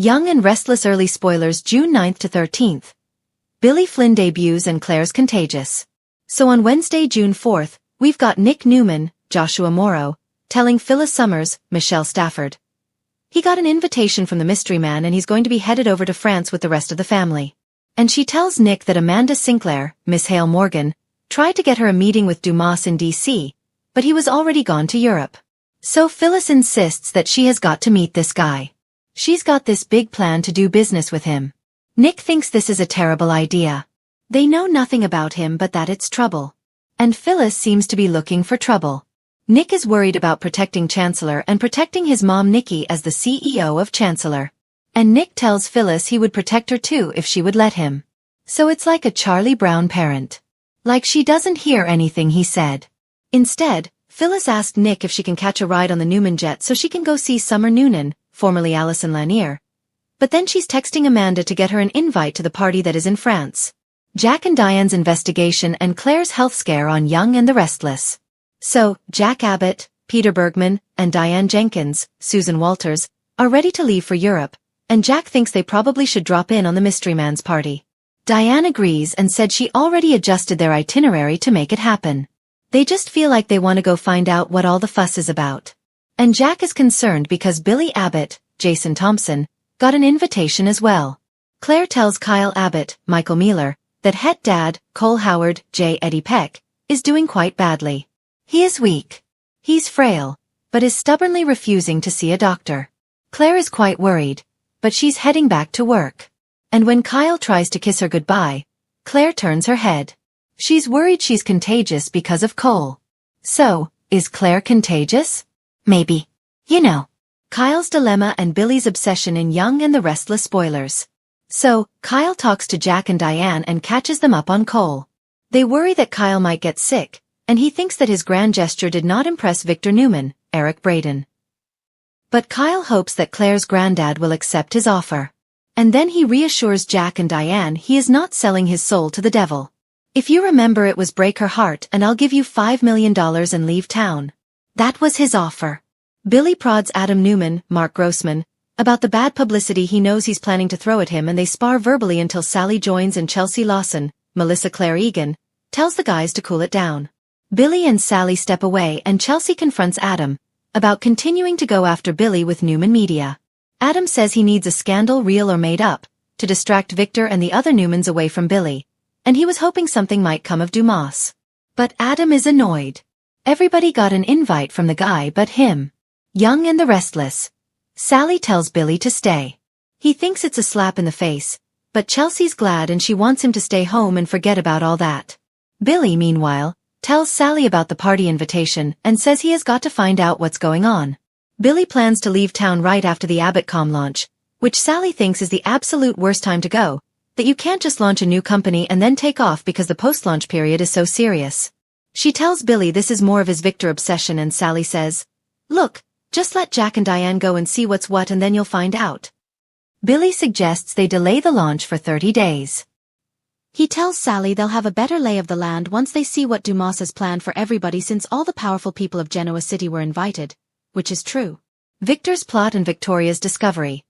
Young and Restless early spoilers June 9th to 13th. Billy Flynn debuts and Claire's Contagious. So on Wednesday, June 4th, we've got Nick Newman, Joshua Morrow, telling Phyllis Summers, Michelle Stafford. He got an invitation from the mystery man and he's going to be headed over to France with the rest of the family. And she tells Nick that Amanda Sinclair, Miss Hale Morgan, tried to get her a meeting with Dumas in D.C., but he was already gone to Europe. So Phyllis insists that she has got to meet this guy. She's got this big plan to do business with him. Nick thinks this is a terrible idea. They know nothing about him but that it's trouble. And Phyllis seems to be looking for trouble. Nick is worried about protecting Chancellor and protecting his mom Nikki as the CEO of Chancellor. And Nick tells Phyllis he would protect her too if she would let him. So it's like a Charlie Brown parent. Like she doesn't hear anything he said. Instead, Phyllis asked Nick if she can catch a ride on the Newman jet so she can go see Summer Noonan, formerly Alison Lanier. But then she's texting Amanda to get her an invite to the party that is in France. Jack and Diane's investigation and Claire's health scare on Young and the Restless. So, Jack Abbott, Peter Bergman, and Diane Jenkins, Susan Walters, are ready to leave for Europe, and Jack thinks they probably should drop in on the mystery man's party. Diane agrees and said she already adjusted their itinerary to make it happen. They just feel like they want to go find out what all the fuss is about. And Jack is concerned because Billy Abbott, Jason Thompson, got an invitation as well. Claire tells Kyle Abbott, Michael Mealer, that Het Dad, Cole Howard, J. Eddie Peck, is doing quite badly. He is weak. He's frail, but is stubbornly refusing to see a doctor. Claire is quite worried, but she's heading back to work. And when Kyle tries to kiss her goodbye, Claire turns her head. She's worried she's contagious because of Cole. So, is Claire contagious? Maybe. You know. Kyle's dilemma and Billy's obsession in Young and the Restless spoilers. So, Kyle talks to Jack and Diane and catches them up on Cole. They worry that Kyle might get sick, and he thinks that his grand gesture did not impress Victor Newman, Eric Braden. But Kyle hopes that Claire's granddad will accept his offer. And then he reassures Jack and Diane he is not selling his soul to the devil. If you remember, it was break her heart and I'll give you $5 million and leave town. That was his offer. Billy prods Adam Newman, Mark Grossman, about the bad publicity he knows he's planning to throw at him, and they spar verbally until Sally joins and Chelsea Lawson, Melissa Claire Egan, tells the guys to cool it down. Billy and Sally step away and Chelsea confronts Adam about continuing to go after Billy with Newman Media. Adam says he needs a scandal, real or made up, to distract Victor and the other Newmans away from Billy, and he was hoping something might come of Dumas. But Adam is annoyed. Everybody got an invite from the guy but him. Young and the Restless. Sally tells Billy to stay. He thinks it's a slap in the face, but Chelsea's glad and she wants him to stay home and forget about all that. Billy, meanwhile, tells Sally about the party invitation and says he has got to find out what's going on. Billy plans to leave town right after the Abbott.com launch, which Sally thinks is the absolute worst time to go, that you can't just launch a new company and then take off because the post-launch period is so serious. She tells Billy this is more of his Victor obsession, and Sally says, "Look, just let Jack and Diane go and see what's what and then you'll find out." Billy suggests they delay the launch for 30 days. He tells Sally they'll have a better lay of the land once they see what Dumas has planned for everybody, since all the powerful people of Genoa City were invited, which is true. Victor's plot and Victoria's discovery.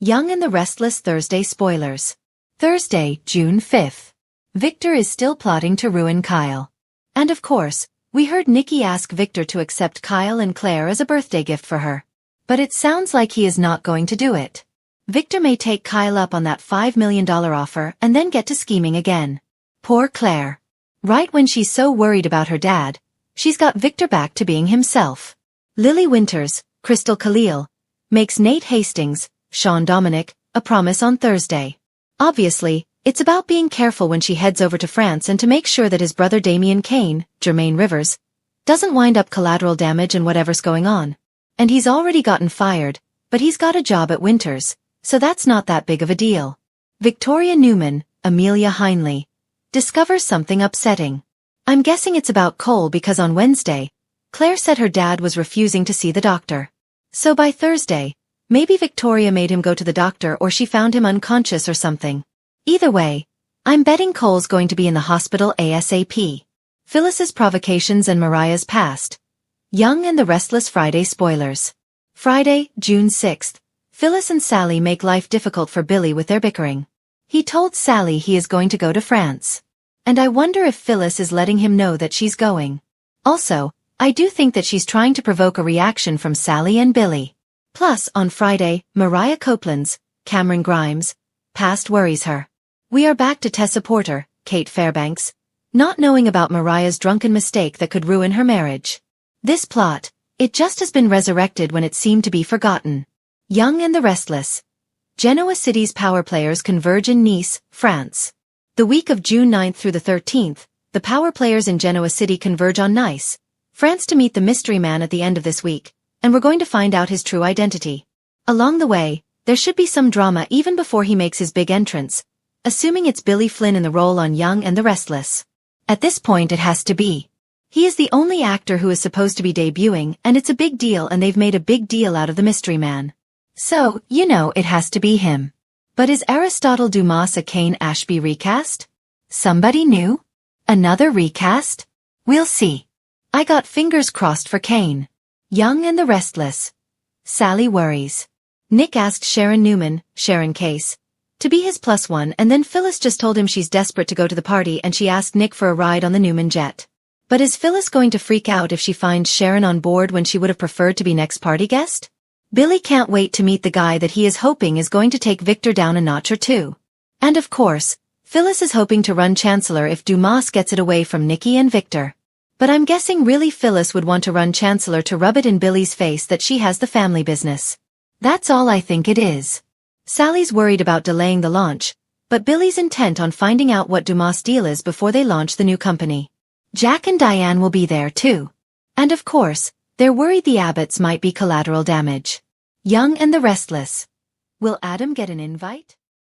Young and the Restless Thursday spoilers. Thursday, June 5th. Victor is still plotting to ruin Kyle. And of course, we heard Nikki ask Victor to accept Kyle and Claire as a birthday gift for her. But it sounds like he is not going to do it. Victor may take Kyle up on that $5 million offer and then get to scheming again. Poor Claire. Right when she's so worried about her dad, she's got Victor back to being himself. Lily Winters, Crystal Khalil, makes Nate Hastings, Sean Dominic, a promise on Thursday. Obviously, it's about being careful when she heads over to France and to make sure that his brother Damien Kane, Jermaine Rivers, doesn't wind up collateral damage and whatever's going on. And he's already gotten fired, but he's got a job at Winters, so that's not that big of a deal. Victoria Newman, Amelia Heinley, discovers something upsetting. I'm guessing it's about Cole because on Wednesday, Claire said her dad was refusing to see the doctor. So by Thursday, maybe Victoria made him go to the doctor or she found him unconscious or something. Either way, I'm betting Cole's going to be in the hospital ASAP. Phyllis's provocations and Mariah's past. Young and the Restless Friday spoilers. Friday, June 6th. Phyllis and Sally make life difficult for Billy with their bickering. He told Sally he is going to go to France. And I wonder if Phyllis is letting him know that she's going. Also, I do think that she's trying to provoke a reaction from Sally and Billy. Plus, on Friday, Mariah Copeland's, Cameron Grimes, past worries her. We are back to Tessa Porter, Kate Fairbanks, not knowing about Mariah's drunken mistake that could ruin her marriage. This plot, it just has been resurrected when it seemed to be forgotten. Young and the Restless. Genoa City's power players converge in Nice, France. The week of June 9th through the 13th, the power players in Genoa City converge on Nice, France to meet the mystery man at the end of this week, and we're going to find out his true identity. Along the way, there should be some drama even before he makes his big entrance, assuming it's Billy Flynn in the role on Young and the Restless. At this point it has to be. He is the only actor who is supposed to be debuting, and it's a big deal, and they've made a big deal out of the mystery man. So, you know, it has to be him. But is Aristotle Dumas a Kane Ashby recast? Somebody new? Another recast? We'll see. I got fingers crossed for Kane. Young and the Restless. Sally worries. Nick asked Sharon Newman, Sharon Case, to be his +1, and then Phyllis just told him she's desperate to go to the party and she asked Nick for a ride on the Newman jet. But is Phyllis going to freak out if she finds Sharon on board when she would have preferred to be Nick's party guest? Billy can't wait to meet the guy that he is hoping is going to take Victor down a notch or two. And of course, Phyllis is hoping to run Chancellor if Dumas gets it away from Nikki and Victor. But I'm guessing really Phyllis would want to run Chancellor to rub it in Billy's face that she has the family business. That's all I think it is. Sally's worried about delaying the launch, but Billy's intent on finding out what Dumas' deal is before they launch the new company. Jack and Diane will be there too. And of course, they're worried the Abbotts might be collateral damage. Young and the Restless. Will Adam get an invite?